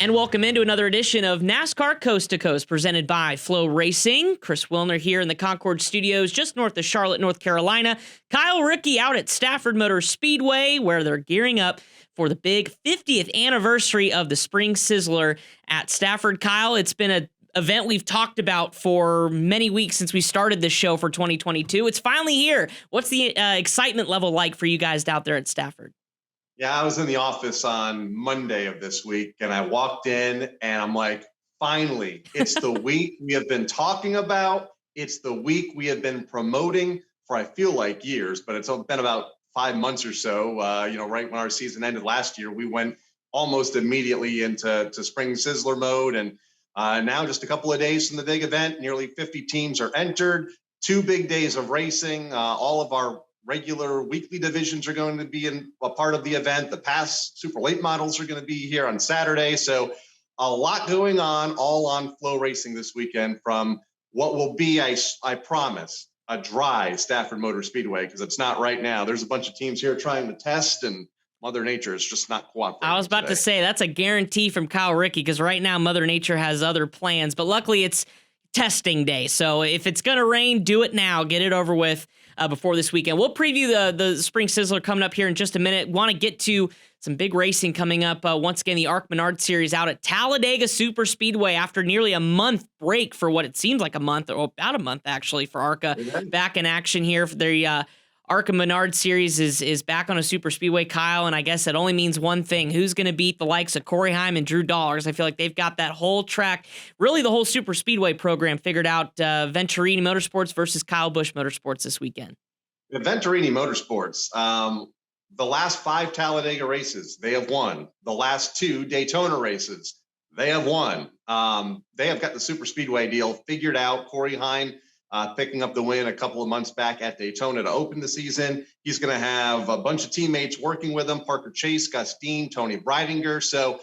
And welcome into another edition of NASCAR Coast to Coast, presented by FloRacing. Chris Wilner here in the Concord Studios, just north of Charlotte, North Carolina. Kyle Rickey out at Stafford Motor Speedway, where they're gearing up for the big 50th anniversary of the Spring Sizzler at Stafford. Kyle, it's been an event we've talked about for many weeks since we started this show for 2022. It's finally here. What's the excitement level like for you guys out there at Stafford? Yeah, I was in the office on Monday of this week, and I walked in, and I'm like, finally, it's the week we have been talking about. It's the week we have been promoting for, I feel like, years, but it's been about 5 months or so. Right when our season ended last year, we went almost immediately into Spring Sizzler mode, and now just a couple of days from the big event, nearly 50 teams are entered, 2 big days of racing, all of our regular weekly divisions are going to be in a part of the event. The past super late models are going to be here on Saturday. So a lot going on, all on FloRacing this weekend from what will be, I promise, a dry Stafford Motor Speedway, because it's not right now. There's a bunch of teams here trying to test, and Mother Nature is just not cooperating. I was about to say, that's a guarantee from Kyle Rickey, because right now Mother Nature has other plans, but luckily it's testing day. So if it's going to rain, do it now. Get it over with before this weekend. We'll preview the Spring Sizzler coming up here in just a minute. Want to get to some big racing coming up. Once again, the ARC Menard Series out at Talladega Super Speedway after nearly a month break for what it seems like a month, or about a month actually, for ARCA. Back in action here for the ARCA Menard Series is back on a super speedway, Kyle, and I guess it only means one thing. Who's going to beat the likes of Corey Heim and Drew Dollars? I feel like they've got that whole track, really the whole super speedway program figured out. Venturini Motorsports versus Kyle Busch Motorsports this weekend. Venturini Motorsports, the last 5 Talladega races, they have won. The last 2 Daytona races, they have won. They have got the super speedway deal figured out. Corey Heim picking up the win a couple of months back at Daytona to open the season. He's going to have a bunch of teammates working with him, Parker Chase, Gus Dean, Tony Breidinger. So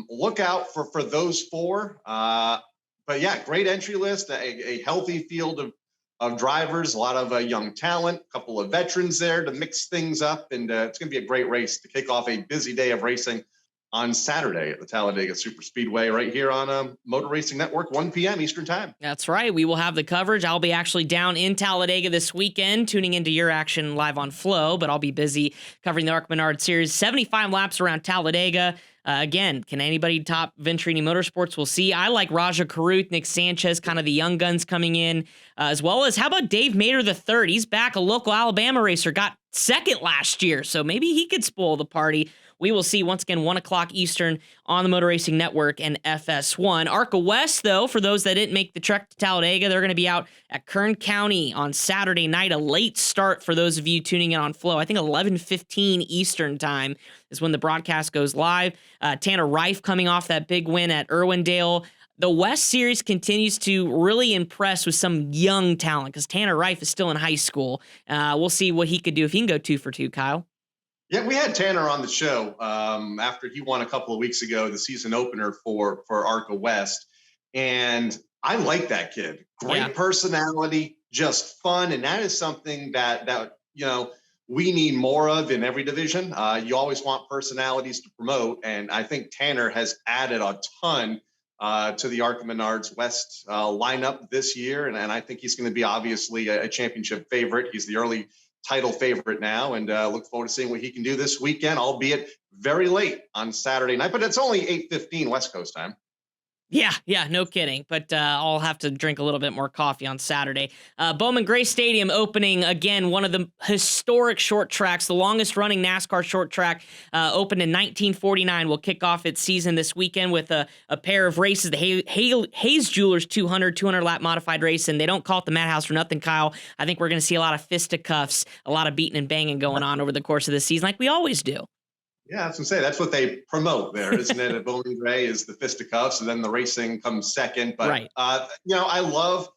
look out for those 4. But yeah, great entry list, a healthy field of drivers, a lot of young talent, a couple of veterans there to mix things up. And it's going to be a great race to kick off a busy day of racing on Saturday at the Talladega Super Speedway right here on Motor Racing Network, 1 p.m. Eastern Time. That's right. We will have the coverage. I'll be actually down in Talladega this weekend, tuning into your action live on Flow, but I'll be busy covering the ARC Menard Series. 75 laps around Talladega. Again, can anybody top Venturini Motorsports? We'll see. I like Raja Carruth, Nick Sanchez, kind of the young guns coming in, as well as how about Dave Mader III? He's back, a local Alabama racer, got second last year, so maybe he could spoil the party. We will see once again, 1 o'clock Eastern on the Motor Racing Network and FS1. ARCA West, though, for those that didn't make the trek to Talladega, they're going to be out at Kern County on Saturday night. A late start for those of you tuning in on Flow. I think 11:15 Eastern time is when the broadcast goes live. Tanner Reif coming off that big win at Irwindale. The West Series continues to really impress with some young talent because Tanner Reif is still in high school. We'll see what he could do if he can go 2 for 2, Kyle. Yeah, we had Tanner on the show after he won a couple of weeks ago, the season opener for ARCA West. And I like that kid. Great personality, just fun. And that is something that we need more of in every division. You always want personalities to promote. And I think Tanner has added a ton to the ARCA Menards West lineup this year. And I think he's going to be obviously a championship favorite. He's the early title favorite now, and look forward to seeing what he can do this weekend, albeit very late on Saturday night, but it's only 8:15 West Coast time. Yeah, no kidding. But I'll have to drink a little bit more coffee on Saturday. Bowman Gray Stadium opening again, one of the historic short tracks, the longest running NASCAR short track, opened in 1949. Will kick off its season this weekend with a pair of races, the Hayes Jewelers 200 lap modified race, and they don't call it the Madhouse for nothing, Kyle. I think we're going to see a lot of fisticuffs, a lot of beating and banging going on over the course of the season, like we always do. Yeah, I was going to say, that's what they promote there, isn't it? At Bowman Gray is the fisticuffs, and then the racing comes second. But, right. I love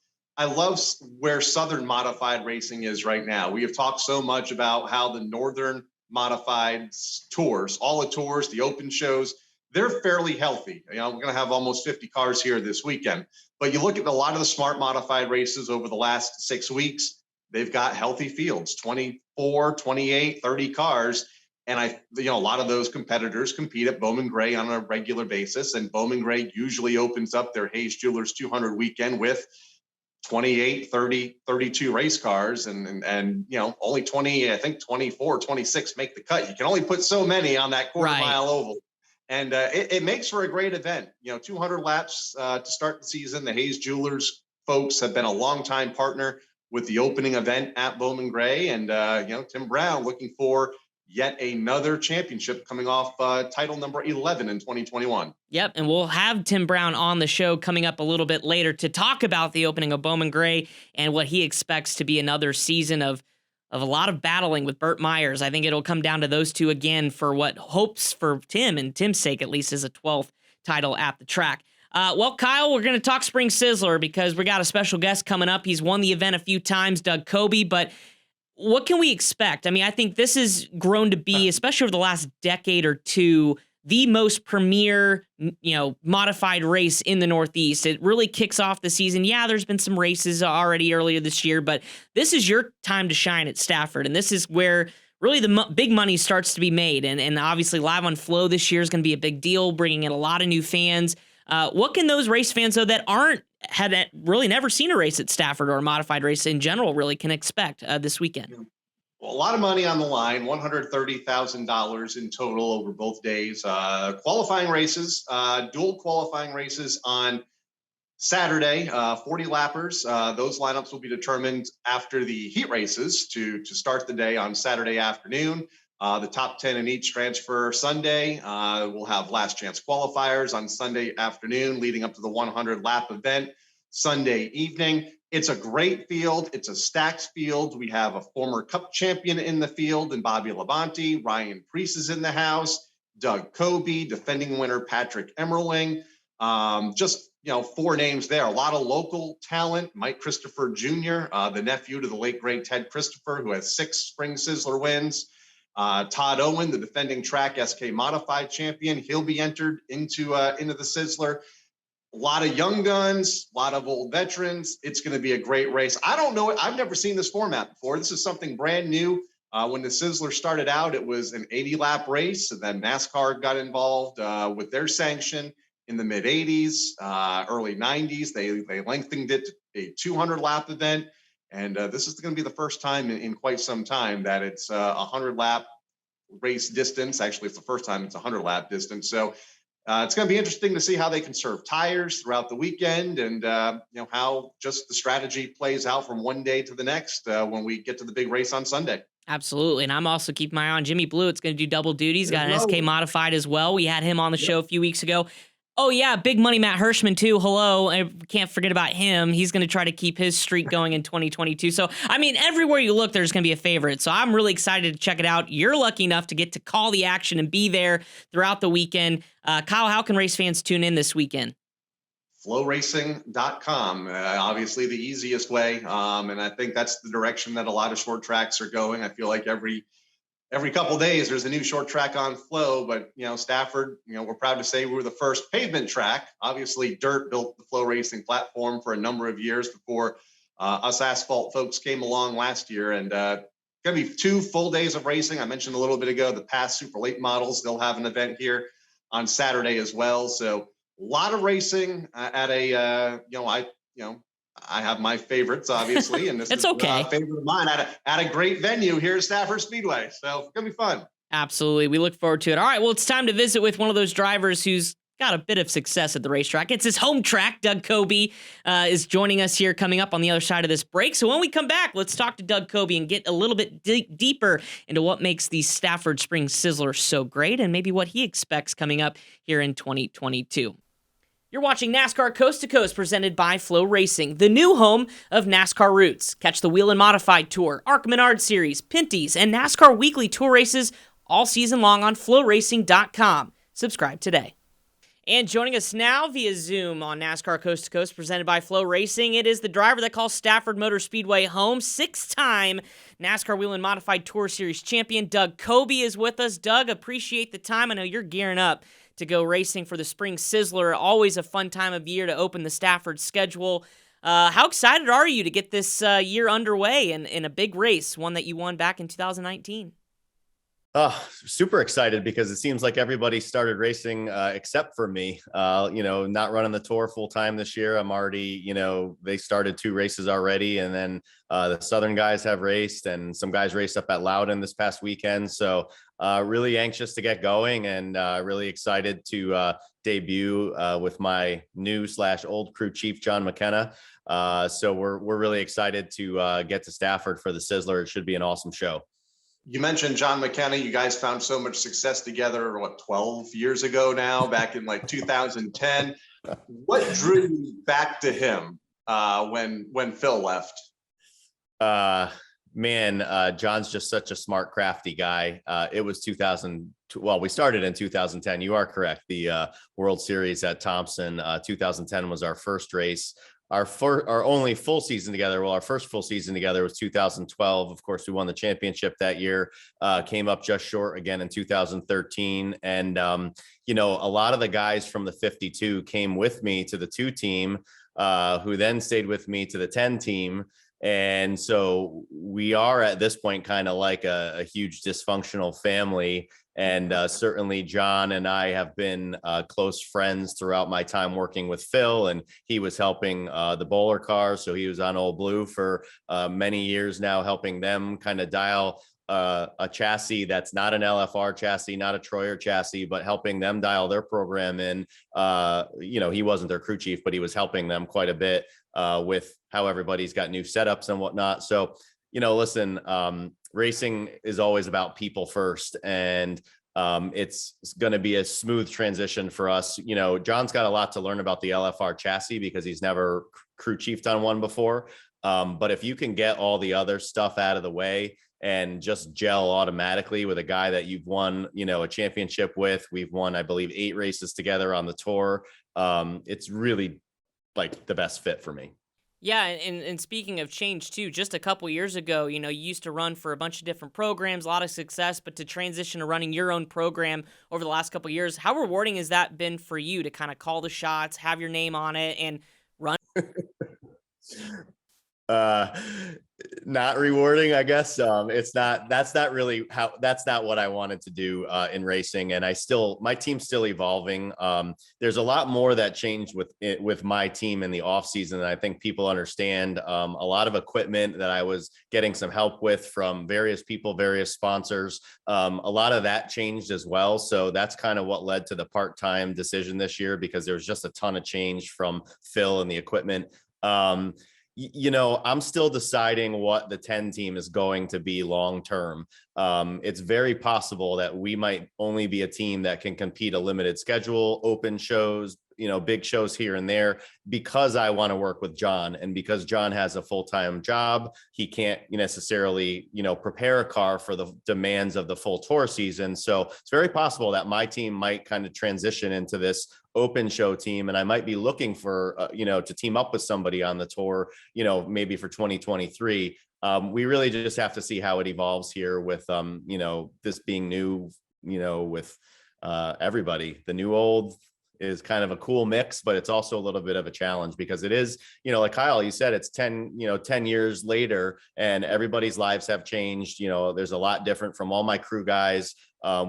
where Southern modified racing is right now. We have talked so much about how the Northern modified tours, all the tours, the open shows, they're fairly healthy. We're going to have almost 50 cars here this weekend. But you look at a lot of the smart modified races over the last 6 weeks, they've got healthy fields, 24, 28, 30 cars. And a lot of those competitors compete at Bowman Gray on a regular basis. And Bowman Gray usually opens up their Hayes Jewelers 200 weekend with 28, 30, 32 race cars. And only 20, I think 24, 26 make the cut. You can only put so many on that quarter mile oval. And it makes for a great event. 200 laps to start the season. The Hayes Jewelers folks have been a longtime partner with the opening event at Bowman Gray. And, Tim Brown looking for yet another championship, coming off title number 11 in 2021. Yep, and we'll have Tim Brown on the show coming up a little bit later to talk about the opening of Bowman Gray and what he expects to be another season of a lot of battling with Burt Myers. I think it'll come down to those two again for what hopes for Tim, and Tim's sake at least, is a 12th title at the track. Well, Kyle, we're going to talk Spring Sizzler because we got a special guest coming up. He's won the event a few times, Doug Coby, but what can we expect? I mean, I think this has grown to be, especially over the last decade or two, the most premier, modified race in the Northeast. It really kicks off the season. Yeah, there's been some races already earlier this year, but this is your time to shine at Stafford, and this is where really the big money starts to be made. And obviously, Live on Flow this year is going to be a big deal, bringing in a lot of new fans. What can those race fans, though, that had really never seen a race at Stafford or a modified race in general really can expect this weekend? Well, a lot of money on the line, $130,000 in total over both days. Qualifying races, dual qualifying races on Saturday, 40 lappers. Those lineups will be determined after the heat races to start the day on Saturday afternoon. The top 10 in each transfer Sunday. We'll have last chance qualifiers on Sunday afternoon, leading up to the 100 lap event Sunday evening. It's a great field. It's a stacked field. We have a former Cup champion in the field and Bobby Labonte. Ryan Preece is in the house. Doug Coby, defending winner Patrick Emmerling. Just four names there. A lot of local talent. Mike Christopher Jr., the nephew to the late great Ted Christopher, who has 6 Spring Sizzler wins. Todd Owen, the defending track SK modified champion. He'll be entered into the Sizzler. A lot of young guns, a lot of old veterans. It's going to be a great race. I don't know. I've never seen this format before. This is something brand new. When the Sizzler started out, it was an 80-lap race, and then NASCAR got involved with their sanction in the mid-'80s, early '90s. They lengthened it to a 200-lap event, and this is going to be the first time in quite some time that it's a 100-lap race distance. Actually, it's the first time it's a 100-lap distance. So it's going to be interesting to see how they conserve tires throughout the weekend, and how just the strategy plays out from one day to the next when we get to the big race on Sunday. Absolutely. And I'm also keeping my eye on Jimmy Blue. It's going to do double duty. He's got an SK modified as well. We had him on the show a few weeks ago. Oh, yeah, big money Matt Hirschman, too. Hello. I can't forget about him. He's going to try to keep his streak going in 2022. So, I mean, everywhere you look, there's going to be a favorite. So I'm really excited to check it out. You're lucky enough to get to call the action and be there throughout the weekend. Kyle, how can race fans tune in this weekend? FloRacing.com, obviously the easiest way. And I think that's the direction that a lot of short tracks are going. I feel like every couple of days there's a new short track on Flow, but Stafford, we're proud to say we were the first pavement track. Obviously dirt built the FloRacing platform for a number of years before us asphalt folks came along last year. And going to be 2 full days of racing. I mentioned a little bit ago the past super late models, they'll have an event here on Saturday as well. So a lot of racing at a I have my favorites, obviously, and this it's is okay. A favorite of mine at a great venue here at Stafford Speedway. So it's going to be fun. Absolutely. We look forward to it. All right, well, it's time to visit with one of those drivers who's got a bit of success at the racetrack. It's his home track. Doug Coby is joining us here coming up on the other side of this break. So when we come back, let's talk to Doug Coby and get a little bit deeper into what makes the Stafford Spring Sizzler so great and maybe what he expects coming up here in 2022. You're watching NASCAR Coast to Coast presented by FloRacing, the new home of NASCAR Roots. Catch the Wheel and Modified Tour, ARC Menard Series, Pinty's, and NASCAR Weekly Tour races all season long on FloRacing.com. Subscribe today. And joining us now via Zoom on NASCAR Coast to Coast presented by FloRacing, it is the driver that calls Stafford Motor Speedway home, 6-time NASCAR Wheel and Modified Tour Series champion. Doug Coby is with us. Doug, appreciate the time. I know you're gearing up to go racing for the Spring Sizzler. Always a fun time of year to open the Stafford schedule. How excited are you to get this year underway in a big race, one that you won back in 2019? Super excited because it seems like everybody started racing except for me. Not running the tour full time this year. I'm already, they started 2 races already, and then the Southern guys have raced, and some guys raced up at Loudon this past weekend. So really anxious to get going, and really excited to debut with my new / old crew chief, John McKenna. So we're really excited to get to Stafford for the Sizzler. It should be an awesome show. You mentioned John McKenna. You guys found so much success together, 12 years ago now, back in like 2010. What drew you back to him when Phil left? John's just such a smart, crafty guy. It was 2000. Well, we started in 2010. You are correct. The World Series at Thompson, 2010 was our first race. Our only full season together. Well, our first full season together was 2012. Of course, we won the championship that year, came up just short again in 2013. And, a lot of the guys from the 52 came with me to the 2 team, who then stayed with me to the 10 team. And so we are at this point kind of like a huge dysfunctional family. And certainly John and I have been close friends throughout my time working with Phil, and he was helping the bowler cars. So he was on Old Blue for many years now, helping them kind of dial a chassis that's not an LFR chassis, not a Troyer chassis, but helping them dial their program in. He wasn't their crew chief, but he was helping them quite a bit with how everybody's got new setups and whatnot. So, listen, racing is always about people first, and it's going to be a smooth transition for us. John's got a lot to learn about the LFR chassis because he's never crew chiefed on one before. But if you can get all the other stuff out of the way and just gel automatically with a guy that you've won, a championship with, we've won, I believe, 8 races together on the tour. It's really like the best fit for me. Yeah, and speaking of change too, just a couple years ago, you used to run for a bunch of different programs, a lot of success, but to transition to running your own program over the last couple of years, how rewarding has that been for you to kind of call the shots, have your name on it, and run? Not rewarding, I guess. That's not what I wanted to do in racing. And my team's still evolving. There's a lot more that changed with my team in the off season than I think people understand. A lot of equipment that I was getting some help with from various people, various sponsors. A lot of that changed as well. So that's kind of what led to the part-time decision this year, because there was just a ton of change from Phil and the equipment. I'm still deciding what the 10 team is going to be long term. It's very possible that we might only be a team that can compete a limited schedule, open shows, big shows here and there, because I want to work with John, and because John has a full-time job. He can't necessarily, prepare a car for the demands of the full tour season. So it's very possible that my team might kind of transition into this open show team, and I might be looking for, to team up with somebody on the tour, maybe for 2023. We really just have to see how it evolves here with, this being new, with everybody. The new old is kind of a cool mix, but it's also a little bit of a challenge, because it is, like Kyle, you said, it's 10 years later, and everybody's lives have changed. There's a lot different from all my crew guys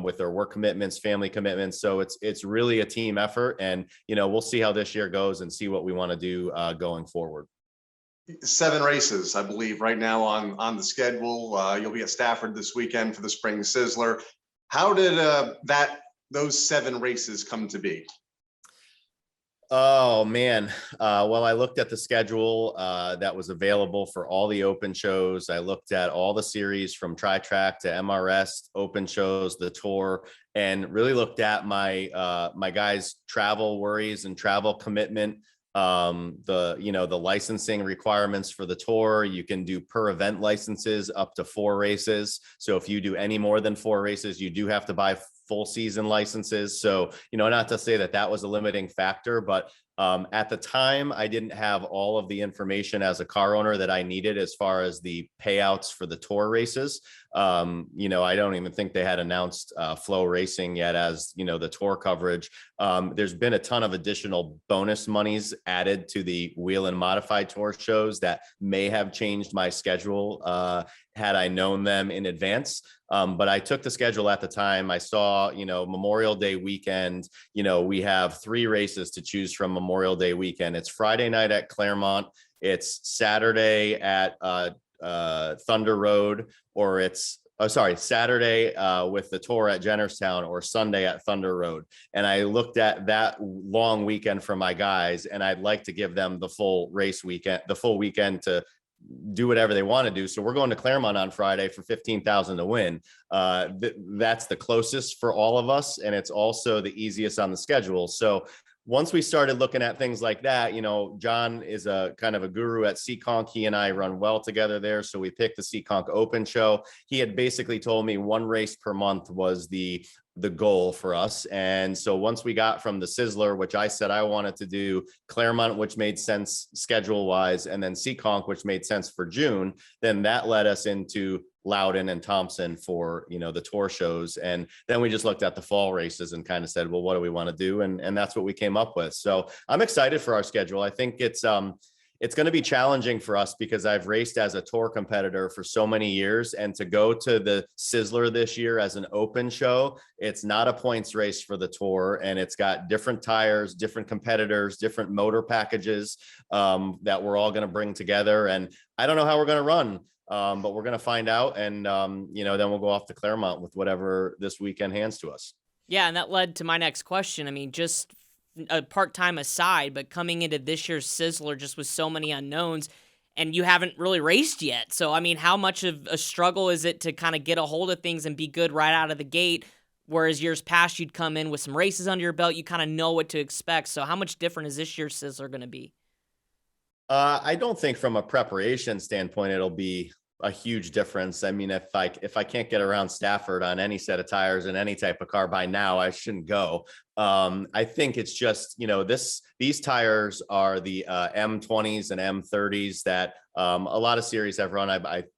with their work commitments, family commitments. So it's really a team effort, and, we'll see how this year goes and see what we want to do going forward. 7 races, I believe, right now on the schedule. You'll be at Stafford this weekend for the Spring Sizzler. How did those 7 races come to be? Oh man. Well, I looked at the schedule that was available for all the open shows. I looked at all the series from Tri-Track to MRS, open shows, the tour, and really looked at my guys' travel worries and travel commitment. The licensing requirements for the tour. You can do per event licenses up to 4 races. So if you do any more than 4 races, you do have to buy full season licenses. So, not to say that was a limiting factor, but at the time, I didn't have all of the information as a car owner that I needed as far as the payouts for the tour races. I don't even think they had announced FloRacing yet as, the tour coverage. There's been a ton of additional bonus monies added to the wheel and modified tour shows that may have changed my schedule had I known them in advance. But I took the schedule at the time. I saw, Memorial Day weekend, we have 3 races to choose from Memorial Day weekend. It's Friday night at Claremont. It's Saturday at Thunder Road, or it's Saturday with the tour at Jennerstown, or Sunday at Thunder Road. And I looked at that long weekend for my guys, and I'd like to give them the full weekend to do whatever they want to do. So we're going to Claremont on Friday for 15,000 to win. That's the closest for all of us, and it's also the easiest on the schedule. So once we started looking at things like that, John is a kind of a guru at Seekonk. He and I run well together there. So we picked the Seekonk Open show. He had basically told me 1 race per month was the goal for us. And so once we got from the Sizzler, which I said I wanted to do, Claremont, which made sense schedule wise, and then Seekonk, which made sense for June, then that led us into Loudon and Thompson for, the tour shows. And then we just looked at the fall races and kind of said, well, what do we want to do? And that's what we came up with. So I'm excited for our schedule. I think it's going to be challenging for us because I've raced as a tour competitor for so many years, and to go to the Sizzler this year as an open show, it's not a points race for the tour, and it's got different tires, different competitors, different motor packages that we're all going to bring together. And I don't know how we're going to run. But we're going to find out. And, then we'll go off to Claremont with whatever this weekend hands to us. Yeah. And that led to my next question. I mean, just a part-time aside, but coming into this year's Sizzler just with so many unknowns, and you haven't really raced yet. So, I mean, how much of a struggle is it to kind of get a hold of things and be good right out of the gate? Whereas years past, you'd come in with some races under your belt, you kind of know what to expect. So how much different is this year's Sizzler going to be? I don't think from a preparation standpoint, it'll be a huge difference. I mean, if I can't get around Stafford on any set of tires in any type of car by now, I shouldn't go. I think it's just, these tires are the M20s and M30s that a lot of series have run.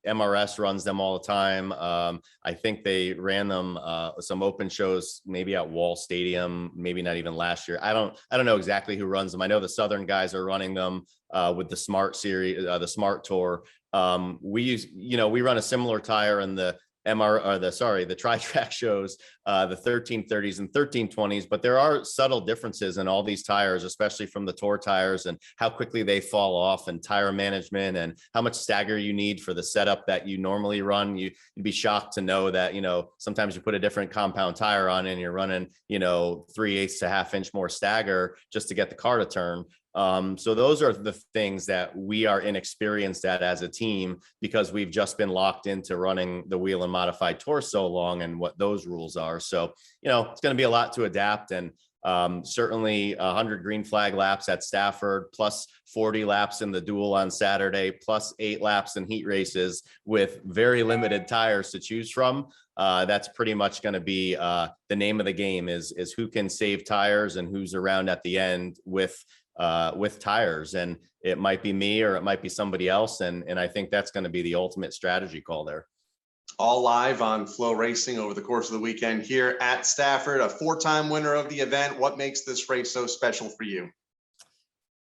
MRS runs them all the time. I think they ran them some open shows, maybe at Wall Stadium, maybe not even last year. I don't know exactly who runs them. I know the Southern guys are running them with the Smart series, the Smart Tour. We run a similar tire in the the tri-track shows, the 1330s and 1320s, but there are subtle differences in all these tires, especially from the tour tires, and how quickly they fall off, and tire management, and how much stagger you need for the setup that you normally run. You'd be shocked to know that, sometimes you put a different compound tire on and you're running, 3/8 to ½ inch more stagger just to get the car to turn. So those are the things that we are inexperienced at as a team, because we've just been locked into running the wheel and modified tour so long, and what those rules are. So, it's going to be a lot to adapt, and certainly 100 green flag laps at Stafford, plus 40 laps in the duel on Saturday, plus 8 laps in heat races with very limited tires to choose from. That's pretty much going to be the name of the game is who can save tires and who's around at the end with tires. And it might be me or it might be somebody else. And I think that's going to be the ultimate strategy call there. All live on FloRacing over the course of the weekend here at Stafford, a 4-time winner of the event. What makes this race so special for you?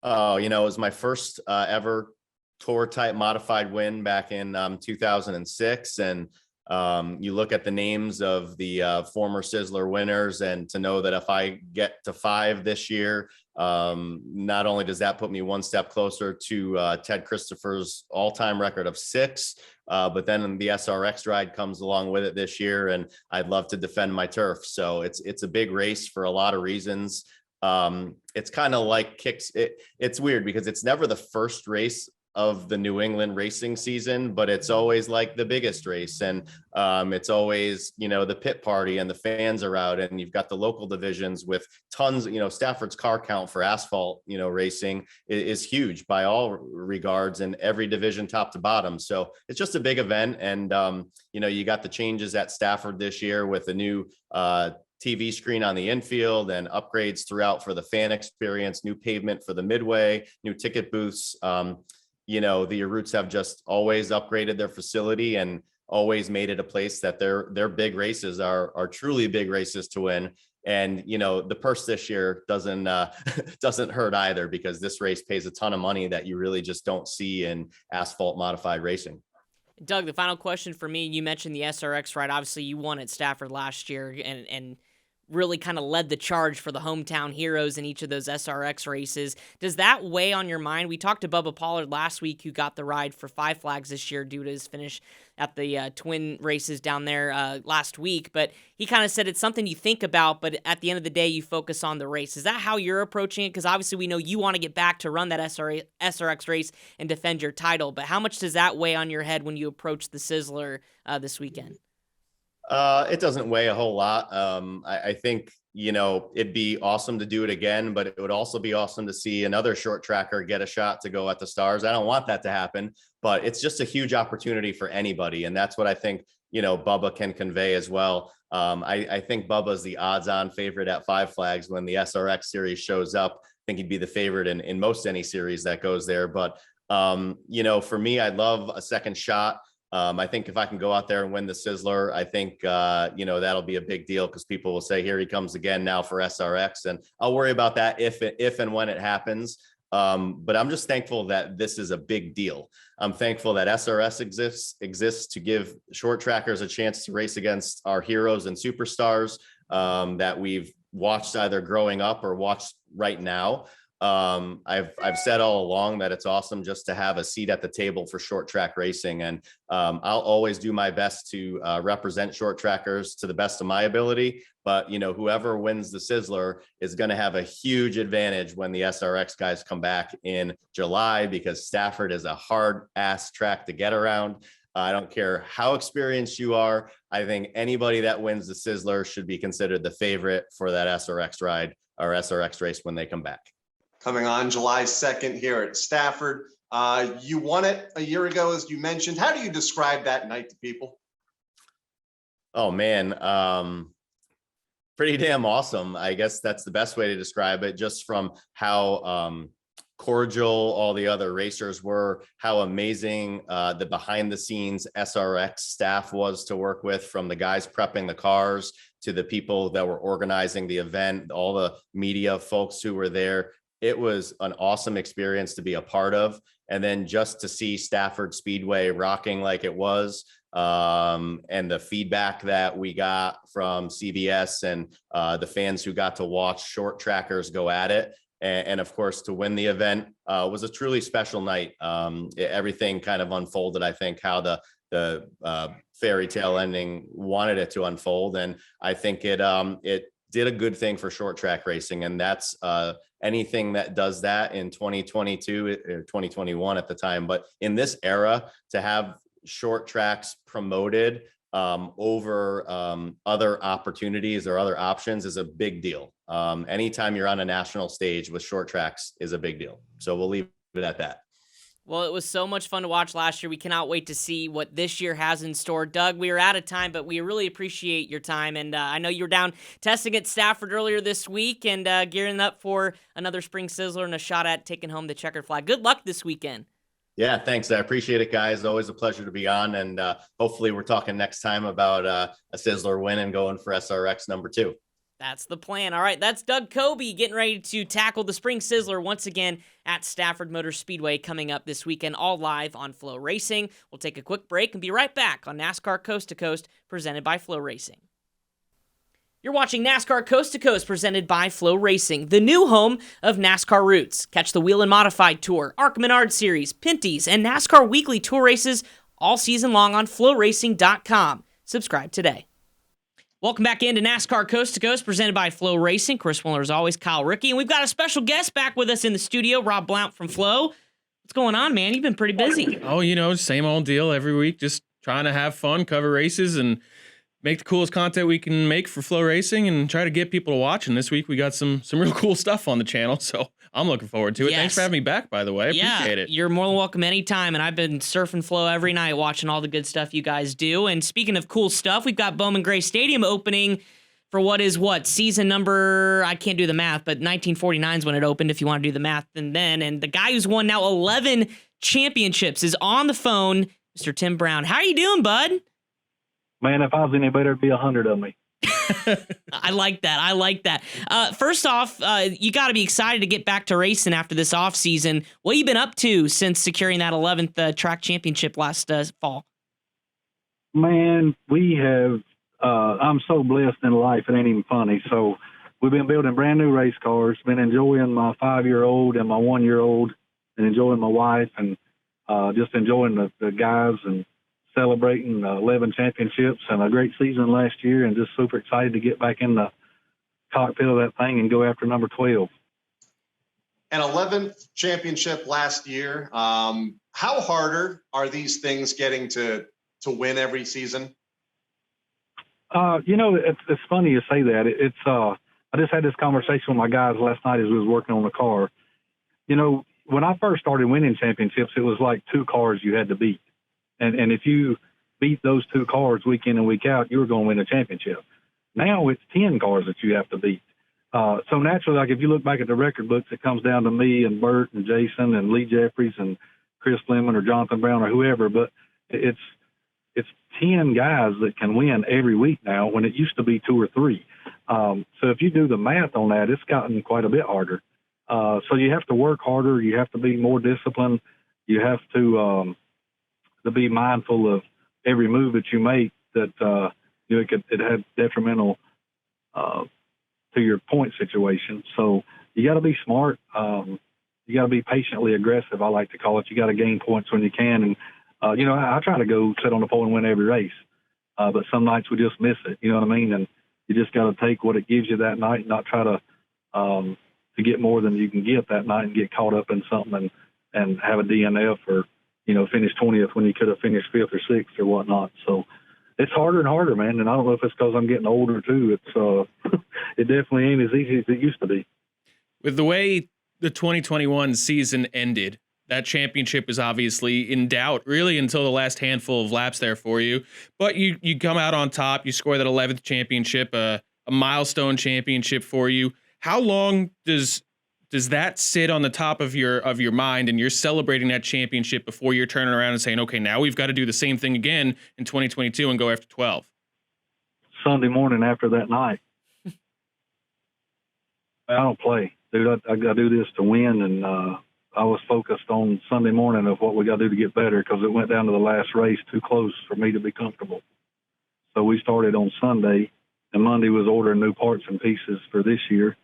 Oh, it was my first ever tour type modified win back in 2006. And you look at the names of the former Sizzler winners, and to know that if I get to 5 this year, not only does that put me one step closer to Ted Christopher's all-time record of 6, but then the SRX ride comes along with it this year, and I'd love to defend my turf. So it's a big race for a lot of reasons. It's kind of like it's weird because it's never the first race of the New England racing season, but it's always like the biggest race. And it's always, the pit party and the fans are out, and you've got the local divisions with tons, Stafford's car count for asphalt, racing is huge by all regards, in every division, top to bottom. So it's just a big event. And, you got the changes at Stafford this year with the new, TV screen on the infield, and upgrades throughout for the fan experience, new pavement for the midway, new ticket booths. The Roots have just always upgraded their facility and always made it a place that their big races are truly big races to win. And, the purse this year doesn't hurt either, because this race pays a ton of money that you really just don't see in asphalt modified racing. Doug, the final question for me, you mentioned the SRX ride. Obviously, you won at Stafford last year and really kind of led the charge for the hometown heroes in each of those SRX races. Does that weigh on your mind? We talked to Bubba Pollard last week, who got the ride for Five Flags this year due to his finish at the twin races down there last week. But he kind of said it's something you think about, but at the end of the day, you focus on the race. Is that how you're approaching it? Because obviously we know you want to get back to run that SRX race and defend your title. But how much does that weigh on your head when you approach the Sizzler this weekend? It doesn't weigh a whole lot. I think, it'd be awesome to do it again, but it would also be awesome to see another short tracker get a shot to go at the stars. I don't want that to happen, but it's just a huge opportunity for anybody. And that's what I think, Bubba can convey as well. I think Bubba's the odds-on favorite at Five Flags when the SRX series shows up. I think he'd be the favorite in most any series that goes there. But, for me, I'd love a second shot. I think if I can go out there and win the Sizzler, I think, that'll be a big deal because people will say, here he comes again now for SRX. And I'll worry about that if and when it happens. But I'm just thankful that this is a big deal. I'm thankful that SRS exists to give short trackers a chance to race against our heroes and superstars that we've watched either growing up or watched right now. I've said all along that it's awesome just to have a seat at the table for short track racing. And I'll always do my best to represent short trackers to the best of my ability. But, whoever wins the Sizzler is going to have a huge advantage when the SRX guys come back in July, because Stafford is a hard ass track to get around. I don't care how experienced you are. I think anybody that wins the Sizzler should be considered the favorite for that SRX ride or SRX race when they come back. Coming on July 2nd here at Stafford. You won it a year ago, as you mentioned. How do you describe that night to people? Oh, man. Pretty damn awesome. I guess that's the best way to describe it, just from how cordial all the other racers were, how amazing the behind the scenes SRX staff was to work with, from the guys prepping the cars to the people that were organizing the event, all the media folks who were there. It was an awesome experience to be a part of. And then just to see Stafford Speedway rocking like it was, and the feedback that we got from CBS and the fans who got to watch short trackers go at it. And of course, to win the event was a truly special night. Everything kind of unfolded, I think, how the fairy tale ending wanted it to unfold. And I think it did a good thing for short track racing. And that's anything that does that in 2022 or 2021 at the time. But in this era, to have short tracks promoted over other opportunities or other options is a big deal. Anytime you're on a national stage with short tracks is a big deal. So we'll leave it at that. Well, it was so much fun to watch last year. We cannot wait to see what this year has in store. Doug, we are out of time, but we really appreciate your time. And I know you were down testing at Stafford earlier this week and gearing up for another Spring Sizzler and a shot at taking home the checkered flag. Good luck this weekend. Yeah, thanks. I appreciate it, guys. Always a pleasure to be on. And hopefully we're talking next time about a Sizzler win and going for SRX number 2. That's the plan. All right, that's Doug Coby getting ready to tackle the Spring Sizzler once again at Stafford Motor Speedway coming up this weekend, all live on FloRacing. We'll take a quick break and be right back on NASCAR Coast to Coast, presented by FloRacing. You're watching NASCAR Coast to Coast, presented by FloRacing, the new home of NASCAR Roots. Catch the Wheel and Modified Tour, ARC Menard Series, Pinty's, and NASCAR Weekly Tour races all season long on FloRacing.com. Subscribe today. Welcome back into NASCAR Coast to Coast, presented by FloRacing. Chris Willer, as always, Kyle Rickey. And we've got a special guest back with us in the studio, Rob Blount from Flo. What's going on, man? You've been pretty busy. Oh, same old deal every week, just trying to have fun, cover races, and make the coolest content we can make for FloRacing and try to get people to watch. And this week we got some real cool stuff on the channel, so I'm looking forward to it. Yes. Thanks for having me back, by the way. I appreciate it. You're more than welcome anytime, and I've been surfing Flo every night watching all the good stuff you guys do. And speaking of cool stuff, we've got Bowman Gray Stadium opening for season number, I can't do the math, but 1949 is when it opened, if you want to do the math. And the guy who's won now 11 championships is on the phone, Mr. Tim Brown. How are you doing, bud? Man, if I was any better, it'd be 100 of me. I like that. First off, you got to be excited to get back to racing after this off season. What have you been up to since securing that 11th track championship last fall? Man, we have, I'm so blessed in life, it ain't even funny. So we've been building brand new race cars, been enjoying my 5-year-old and my 1-year-old, and enjoying my wife, and just enjoying the guys and celebrating 11 championships and a great season last year, and just super excited to get back in the cockpit of that thing and go after number 12. An 11th championship last year. How harder are these things getting to win every season? It's funny you say that. I just had this conversation with my guys last night as we was working on the car. When I first started winning championships, it was like 2 cars you had to beat. And if you beat those 2 cars week in and week out, you were going to win a championship. Now it's 10 cars that you have to beat. So naturally, like if you look back at the record books, it comes down to me and Bert and Jason and Lee Jeffries and Chris Fleming or Jonathan Brown or whoever. But it's 10 guys that can win every week now, when it used to be 2 or 3. So if you do the math on that, it's gotten quite a bit harder. So you have to work harder. You have to be more disciplined. You have to be mindful of every move that you make, that it had detrimental to your point situation. So you got to be smart. You got to be patiently aggressive, I like to call it. You got to gain points when you can. And I try to go sit on the pole and win every race, but some nights we just miss it. You know what I mean? And you just got to take what it gives you that night, and not try to get more than you can get that night and get caught up in something and have a DNF or finish 20th when you could have finished 5th or 6th or whatnot. So it's harder and harder, man. And I don't know if it's because I'm getting older too. It's it definitely ain't as easy as it used to be. With the way the 2021 season ended, that championship is obviously in doubt, really, until the last handful of laps there for you. But you come out on top. You score that 11th championship, a milestone championship for you. How long does that sit on the top of your mind, and you're celebrating that championship before you're turning around and saying, okay, now we've got to do the same thing again in 2022 and go after 12? Sunday morning after that night. I don't play, dude. I got to do this to win, and I was focused on Sunday morning of what we got to do to get better, because it went down to the last race too close for me to be comfortable. So we started on Sunday, and Monday was ordering new parts and pieces for this year.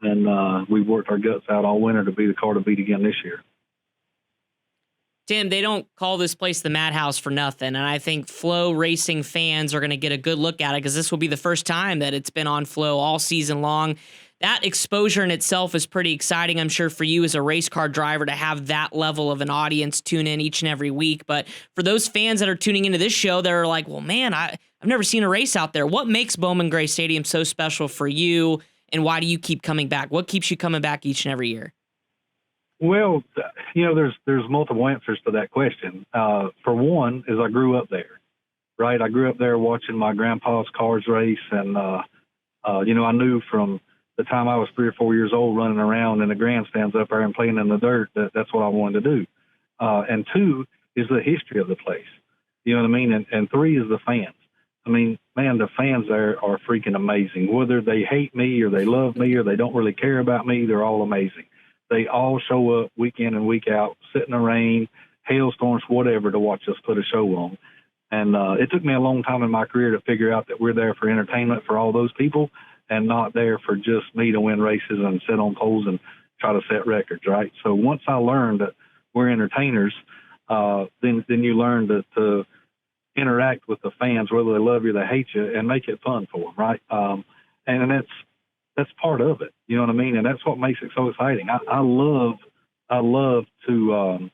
And we've worked our guts out all winter to be the car to beat again this year. Tim, they don't call this place the Madhouse for nothing, and I think FloRacing fans are going to get a good look at it, because this will be the first time that it's been on Flo all season long. That exposure in itself is pretty exciting, I'm sure, for you as a race car driver to have that level of an audience tune in each and every week. But for those fans that are tuning into this show, they're like, well, man, I've never seen a race out there. What makes Bowman Gray Stadium so special for you, and why do you keep coming back? What keeps you coming back each and every year? Well, there's multiple answers to that question. For one, is I grew up there, right? I grew up there watching my grandpa's cars race, and I knew from the time I was 3 or 4 years old running around in the grandstands up there and playing in the dirt that's what I wanted to do. And 2 is the history of the place. You know what I mean? And 3 is the fans. I mean, man, the fans there are freaking amazing. Whether they hate me or they love me or they don't really care about me, they're all amazing. They all show up week in and week out, sit in the rain, hailstorms, whatever, to watch us put a show on. And it took me a long time in my career to figure out that we're there for entertainment for all those people, and not there for just me to win races and sit on poles and try to set records, right? So once I learned that we're entertainers, then you learn to interact with the fans, whether they love you or they hate you, and make it fun for them, right? And that's part of it, you know what I mean? And that's what makes it so exciting. I love to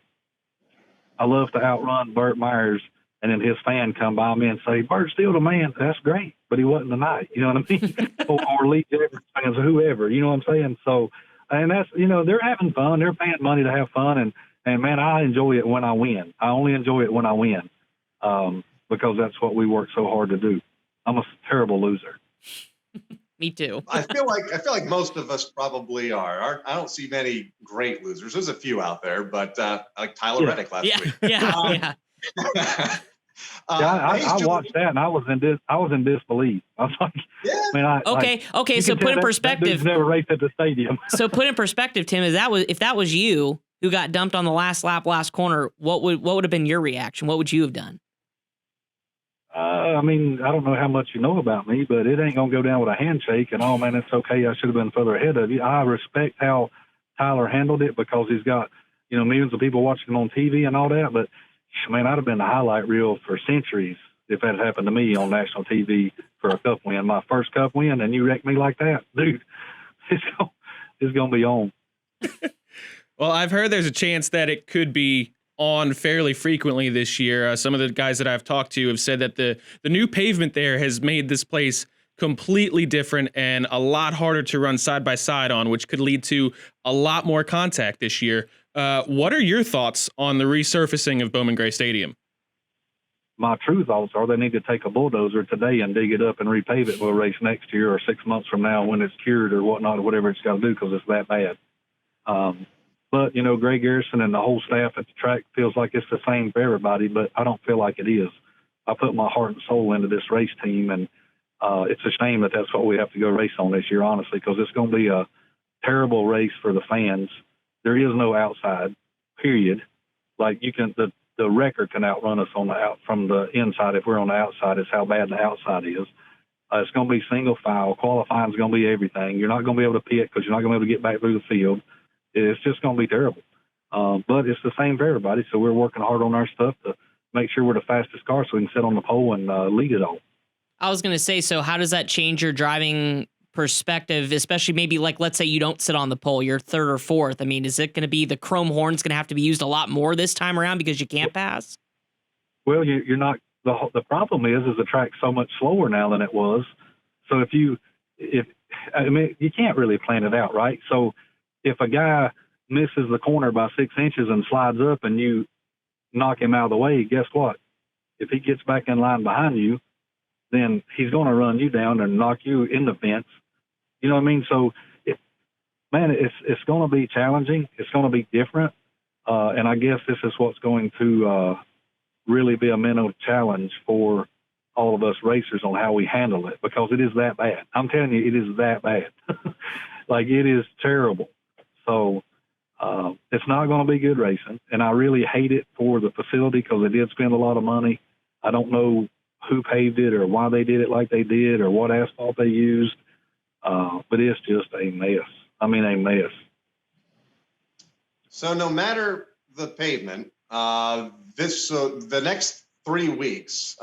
outrun Burt Myers, and then his fan come by me and say, "Burt's still the man." That's great, but he wasn't tonight. You know what I mean? or Lee Jeffers fans or whoever. You know what I'm saying? So, and that's, they're having fun. They're paying money to have fun, and man, I enjoy it when I win. I only enjoy it when I win, because that's what we work so hard to do. I'm a terrible loser. Me too. I feel like most of us probably are. I don't see many great losers. There's a few out there, but like Tyler Reddick last week. Yeah. I watched that and I was in disbelief. I was like, man, okay. So put in perspective. Never raced at the stadium. So put in perspective, Tim, if that was you who got dumped on the last lap, last corner, what would have been your reaction? What would you have done? I mean, I don't know how much you know about me, but it ain't going to go down with a handshake and, oh, man, it's okay. I should have been further ahead of you. I respect how Tyler handled it because he's got, millions of people watching him on TV and all that. But, man, I'd have been the highlight reel for centuries if that had happened to me on national TV for a cup win, my first cup win, and you wreck me like that. Dude, it's going to be on. Well, I've heard there's a chance that it could be on fairly frequently this year. Some of the guys that I've talked to have said that the new pavement there has made this place completely different and a lot harder to run side by side on, which could lead to a lot more contact this year. What are your thoughts on the resurfacing of Bowman Gray Stadium? My true thoughts are they need to take a bulldozer today and dig it up and repave it for a race next year or 6 months from now when it's cured or whatnot or whatever it's got to do because it's that bad. But, Greg Garrison and the whole staff at the track feels like it's the same for everybody, but I don't feel like it is. I put my heart and soul into this race team, and it's a shame that that's what we have to go race on this year, honestly, because it's going to be a terrible race for the fans. There is no outside, period. Like, the record can outrun us from the inside if we're on the outside. It's how bad the outside is. It's going to be single file. Qualifying is going to be everything. You're not going to be able to pit because you're not going to be able to get back through the field. It's just going to be terrible. But it's the same for everybody, so we're working hard on our stuff to make sure we're the fastest car so we can sit on the pole and lead it all. I was going to say, so how does that change your driving perspective, especially maybe like, let's say you don't sit on the pole, you're third or fourth. I mean, is it going to be the chrome horn's going to have to be used a lot more this time around because you can't pass? Well, you're not. The problem is the track's so much slower now than it was. So you can't really plan it out, right? So if a guy misses the corner by 6 inches and slides up and you knock him out of the way, guess what? If he gets back in line behind you, then he's going to run you down and knock you in the fence. You know what I mean? So, it's going to be challenging. It's going to be different. And I guess this is what's going to really be a mental challenge for all of us racers on how we handle it, because it is that bad. I'm telling you, it is that bad. Like, it is terrible. So it's not going to be good racing. And I really hate it for the facility because they did spend a lot of money. I don't know who paved it or why they did it like they did or what asphalt they used. But it's just a mess. I mean, a mess. So no matter the pavement, the next 3 weeks,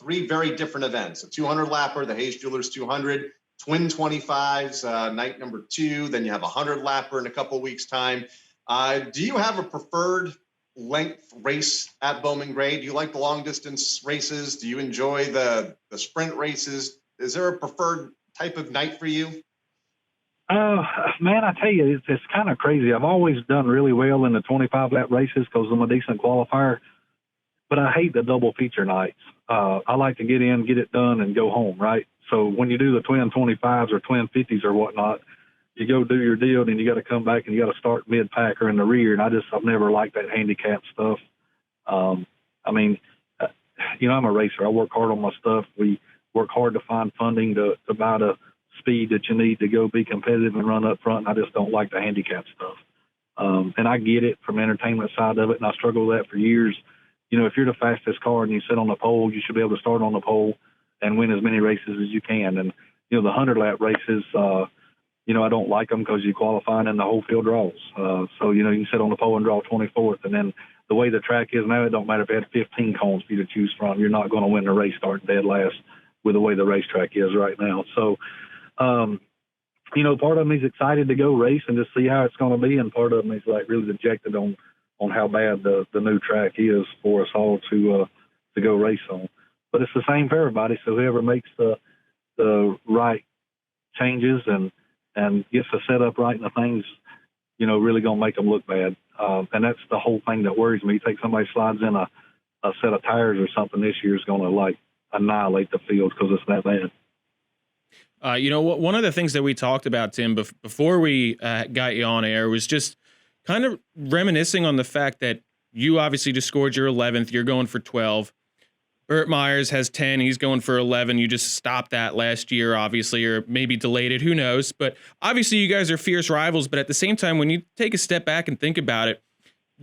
3 very different events: a 200 lapper, the Hayes Jewelers 200, twin 25s, night number 2. Then you have a 100 lapper in a couple weeks' time. Do you have a preferred length race at Bowman Gray? Do you like the long distance races? Do you enjoy the sprint races? Is there a preferred type of night for you? Man, I tell you, it's kind of crazy. I've always done really well in the 25 lap races because I'm a decent qualifier, but I hate the double feature nights. I like to get in, get it done, and go home, right? So when you do the twin 25s or twin 50s or whatnot, you go do your deal, then you got to come back and you got to start mid-pack or in the rear. And I've never liked that handicap stuff. I'm a racer. I work hard on my stuff. We work hard to find funding to buy the speed that you need to go be competitive and run up front. And I just don't like the handicap stuff. And I get it from the entertainment side of it, and I struggled with that for years. If you're the fastest car and you sit on the pole, you should be able to start on the pole and win as many races as you can. And, the 100-lap races, I don't like them because you qualify and the whole field draws. So, you can sit on the pole and draw 24th. And then the way the track is now, it don't matter if you had 15 cones for you to choose from. You're not going to win the race starting dead last with the way the racetrack is right now. So, part of me is excited to go race and just see how it's going to be. And part of me is like really dejected on how bad the new track is for us all to go race on. But it's the same for everybody. So whoever makes the right changes and gets the setup right and the things, really going to make them look bad. And that's the whole thing that worries me. You take somebody slides in a set of tires or something this year is going to annihilate the field because it's that bad. One of the things that we talked about, Tim, before we got you on air was just kind of reminiscing on the fact that you obviously just scored your 11th. You're going for 12. Burt Myers has 10. He's going for 11. You just stopped that last year, obviously, or maybe delayed it. Who knows? But obviously you guys are fierce rivals. But at the same time, when you take a step back and think about it,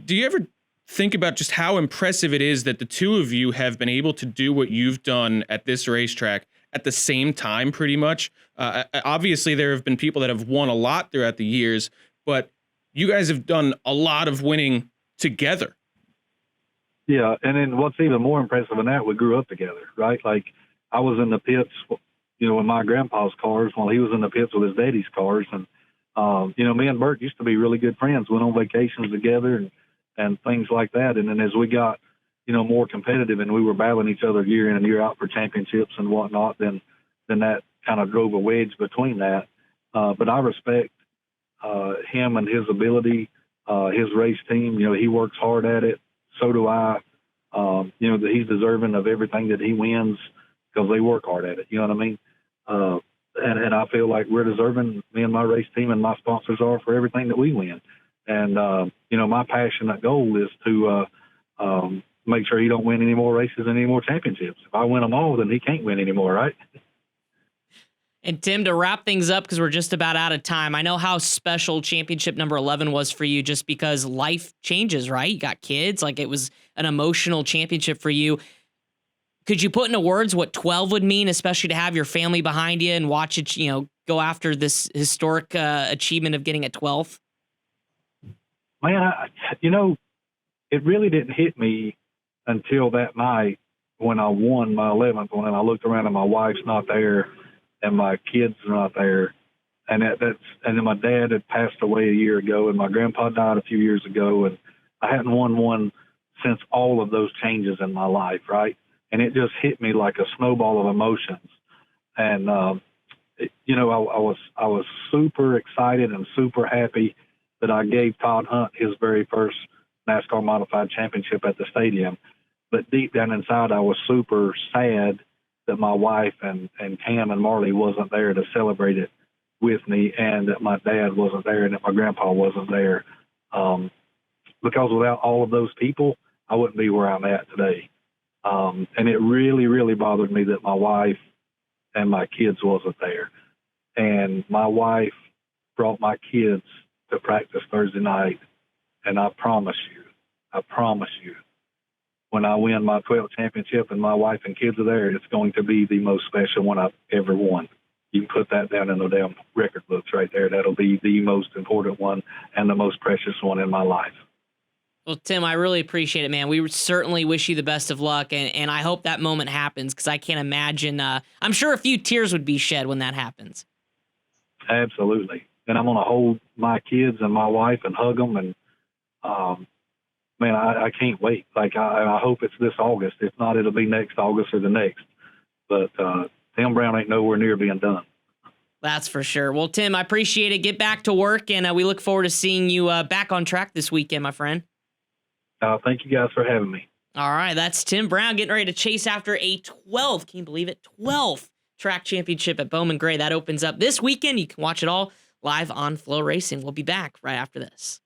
do you ever think about just how impressive it is that the two of you have been able to do what you've done at this racetrack at the same time, pretty much. Obviously, there have been people that have won a lot throughout the years, but you guys have done a lot of winning together. Yeah, and then what's even more impressive than that, we grew up together, right? Like, I was in the pits, with my grandpa's cars while he was in the pits with his daddy's cars. And, me and Bert used to be really good friends, went on vacations together and things like that. And then as we got, more competitive and we were battling each other year in and year out for championships and whatnot, then that kind of drove a wedge between that. But I respect him and his ability, his race team. He works hard at it. So do I. That he's deserving of everything that he wins because they work hard at it. You know what I mean? And I feel like we're deserving, me and my race team and my sponsors are, for everything that we win. And, my passionate goal is to make sure he don't win any more races and any more championships. If I win them all, then he can't win anymore, right? And Tim, to wrap things up, because we're just about out of time, I know how special championship number 11 was for you just because life changes, right? You got kids, like it was an emotional championship for you. Could you put into words what 12 would mean, especially to have your family behind you and watch it, go after this historic achievement of getting at 12th? Man, it really didn't hit me until that night when I won my 11th one, and I looked around and my wife's not there and my kids are not there. And and then my dad had passed away a year ago and my grandpa died a few years ago, and I hadn't won one since all of those changes in my life, right? And it just hit me like a snowball of emotions. And, I was super excited and super happy that I gave Todd Hunt his very first NASCAR Modified Championship at the stadium. But deep down inside, I was super sad that my wife and Cam and Marley wasn't there to celebrate it with me, and that my dad wasn't there and that my grandpa wasn't there. Because without all of those people, I wouldn't be where I'm at today. And it really, really bothered me that my wife and my kids wasn't there. And my wife brought my kids to practice Thursday night. And I promise you, when I win my 12th championship and my wife and kids are there, it's going to be the most special one I've ever won. You can put that down in the damn record books right there. That'll be the most important one and the most precious one in my life. Well, Tim, I really appreciate it, man. We certainly wish you the best of luck, and I hope that moment happens because I can't imagine. I'm sure a few tears would be shed when that happens. Absolutely. And I'm going to hold my kids and my wife and hug them. And, man, I can't wait. Like, I hope it's this August. If not, it'll be next August or the next. But Tim Brown ain't nowhere near being done. That's for sure. Well, Tim, I appreciate it. Get back to work, and we look forward to seeing you back on track this weekend, my friend. Thank you guys for having me. All right, that's Tim Brown getting ready to chase after a 12th, can you believe it, 12th track championship at Bowman Gray. That opens up this weekend. You can watch it all live on FloRacing. We'll be back right after this.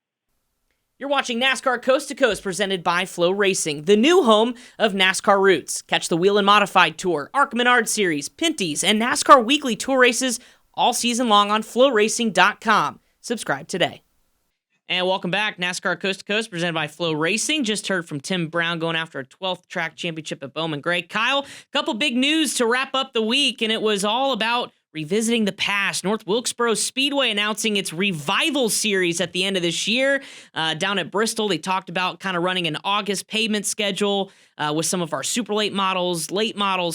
You're watching NASCAR Coast to Coast presented by FloRacing, the new home of NASCAR Roots. Catch the Wheel and Modified Tour, ARC Menard Series, Pinty's, and NASCAR Weekly Tour races all season long on FloRacing.com. Subscribe today. And welcome back. NASCAR Coast to Coast presented by FloRacing. Just heard from Tim Brown going after a 12th track championship at Bowman Gray. Kyle, a couple big news to wrap up the week, and it was all about revisiting the past. North Wilkesboro Speedway announcing its Revival Series at the end of this year. Down at Bristol, they talked about kind of running an August pavement schedule with some of our super late models,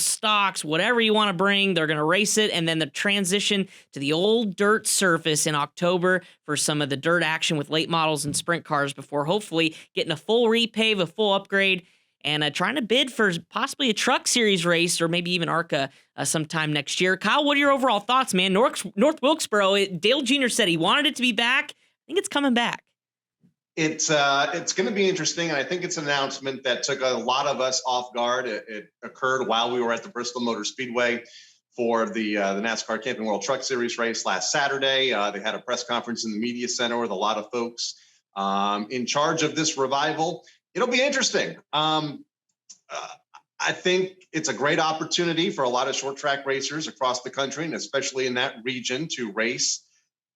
stocks, whatever you want to bring. They're going to race it, and then the transition to the old dirt surface in October for some of the dirt action with late models and sprint cars before hopefully getting a full repave, a full upgrade, and trying to bid for possibly a Truck Series race or maybe even ARCA sometime next year. Kyle, what are your overall thoughts, man? North Wilkesboro, Dale Jr. said he wanted it to be back. I think it's coming back. It's going to be interesting, and I think it's an announcement that took a lot of us off guard. It occurred while we were at the Bristol Motor Speedway for the NASCAR Camping World Truck Series race last Saturday. They had a press conference in the media center with a lot of folks in charge of this revival. It'll be interesting. I think it's a great opportunity for a lot of short track racers across the country, and especially in that region, to race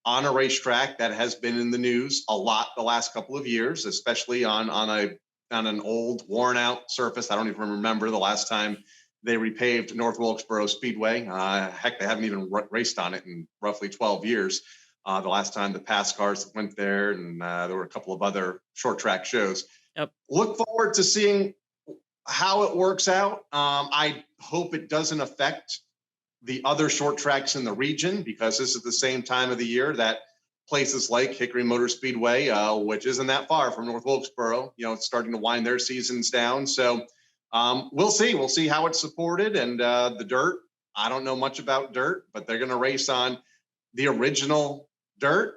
on a racetrack that has been in the news a lot the last couple of years, especially on a on an old, worn out surface. I don't even remember the last time they repaved North Wilkesboro Speedway. Heck, they haven't even raced on it in roughly 12 years. The last time the Pass Cars went there, and there were a couple of other short track shows. Yep. Look forward to seeing how it works out. I hope it doesn't affect the other short tracks in the region, because this is the same time of the year that places like Hickory Motor Speedway, which isn't that far from North Wilkesboro, it's starting to wind their seasons down. So we'll see. We'll see how it's supported. And the dirt, I don't know much about dirt, but they're going to race on the original dirt.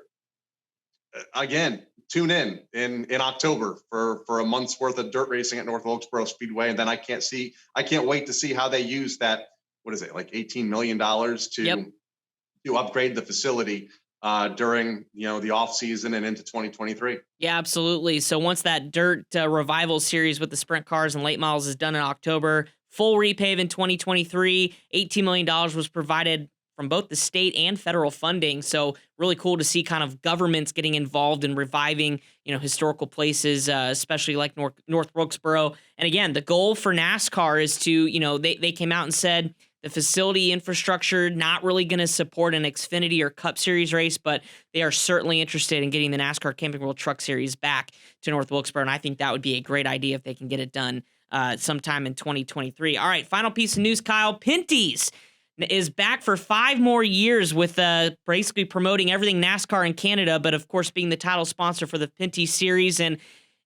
Again, tune in October for a month's worth of dirt racing at North Wilkesboro Speedway. And then I can't wait to see how they use that. What is it, like $18 million to upgrade the facility during the off season and into 2023. Yeah, absolutely. So once that dirt revival series with the sprint cars and late models is done in October, full repave in 2023, $18 million was provided from both the state and federal funding. So really cool to see kind of governments getting involved in reviving, historical places, especially like North Wilkesboro. And again, the goal for NASCAR is to, they came out and said the facility infrastructure not really going to support an Xfinity or Cup Series race, but they are certainly interested in getting the NASCAR Camping World Truck Series back to North Wilkesboro. And I think that would be a great idea if they can get it done sometime in 2023. All right, final piece of news, Kyle. Pinty's is back for 5 more years with basically promoting everything NASCAR in Canada, but of course being the title sponsor for the Pinty Series. And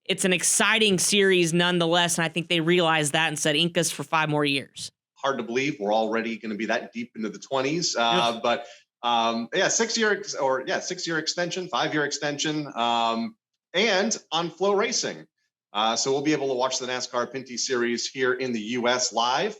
it's an exciting series nonetheless, and I think they realized that and said Incas for 5 more years. Hard to believe we're already going to be that deep into the 20s. But 6-year extension, 5-year extension, and on FloRacing. So we'll be able to watch the NASCAR Pinty Series here in the U.S. live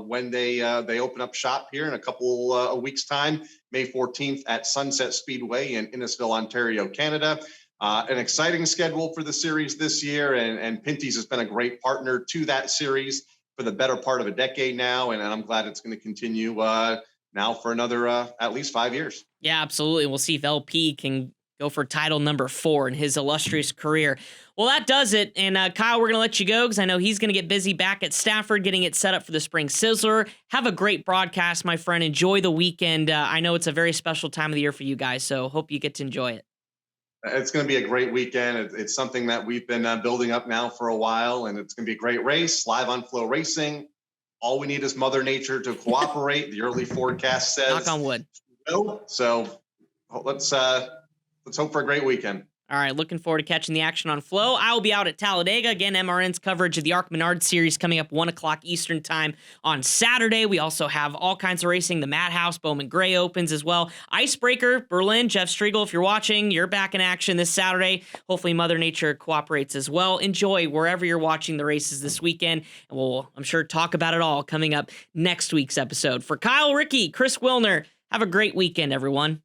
when they open up shop here in a couple of weeks' time, May 14th at Sunset Speedway in Innisfil, Ontario, Canada. An exciting schedule for the series this year, and Pinty's has been a great partner to that series for the better part of a decade now, and I'm glad it's going to continue now for another at least 5 years. Yeah, absolutely. We'll see if LP can go for title number 4 in his illustrious career. Well, that does it. And Kyle, we're going to let you go because I know he's going to get busy back at Stafford getting it set up for the Spring Sizzler. Have a great broadcast, my friend. Enjoy the weekend. I know it's a very special time of the year for you guys, so hope you get to enjoy it. It's going to be a great weekend. It's something that we've been building up now for a while, and it's going to be a great race live on FloRacing. All we need is Mother Nature to cooperate. The early forecast says, knock on wood. So let's hope for a great weekend. All right, looking forward to catching the action on Flow. I will be out at Talladega. Again, MRN's coverage of the Arc Menard Series coming up 1 o'clock Eastern time on Saturday. We also have all kinds of racing. The Madhouse, Bowman Gray opens as well. Icebreaker, Berlin, Jeff Striegel, if you're watching, you're back in action this Saturday. Hopefully Mother Nature cooperates as well. Enjoy wherever you're watching the races this weekend. And we'll, I'm sure, talk about it all coming up next week's episode. For Kyle Rickey, Chris Wilner, have a great weekend, everyone.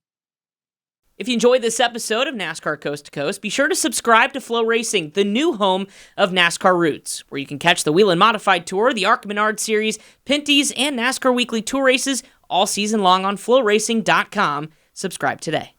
If you enjoyed this episode of NASCAR Coast to Coast, be sure to subscribe to FloRacing, the new home of NASCAR Roots, where you can catch the Whelen Modified Tour, the Arc Menard Series, Pinty's, and NASCAR Weekly Tour races all season long on FloRacing.com. Subscribe today.